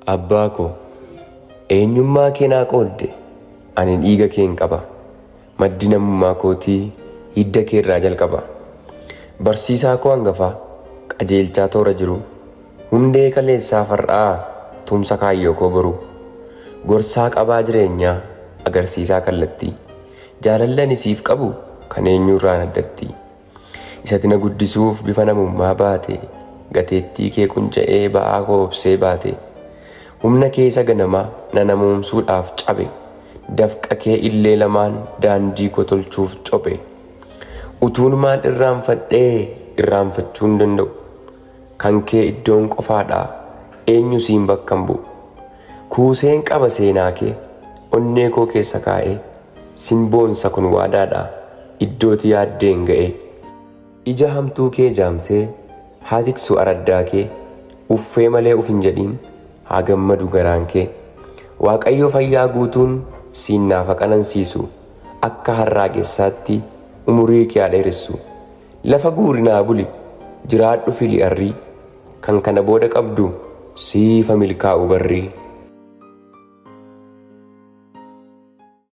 Abbaa koo, eenyummaa kee naa qoodde, ani dhiiga kee hin qaba. Maddi namummaa kootii hidda kee irraa jalqaba. Barsiisaa koo hangafaa, qajeelchaa toora jiru, hundee kaleessaa far'aa, tumsa kaayyoo koo boru. Gorsaa qabaa jireenyaa, agarsiisaa kallattii, jaalallan isiif qabu kan eenyurraan addatti. Isati na guddisuuf bifa namummaa baate, gateettii kee qunca'ee ba'aa koo obsee baate. Humna keessa ganamaa na namoomsuudhaaf cabe, dafqa kee illee lamaan daandii koo tolchuuf cophe. Utuun maal irraanfachuu hin danda'u, kan kee iddoon qofaadhaa eenyu siin bakka hin bu'u. Kuuseen qaba seenaa kee onnee koo keessa kaa'ee, sin boonsa kun waadaadhaa iddooti yaaddeen ga'e. Ija hamtuu kee jaamsee haa tiksu araddaa kee, uffee malee uf hin jedhiin haa gammadu garaan kee. Waaqayyo fayyaa guutuun siin naafa qanansiisu, akka harraagessaatti umurii kee haa dheeressu. Lafa guurinaa buli jiraadhu fili arrii, kan kana booda qabdu siifa milkaa'u barrii.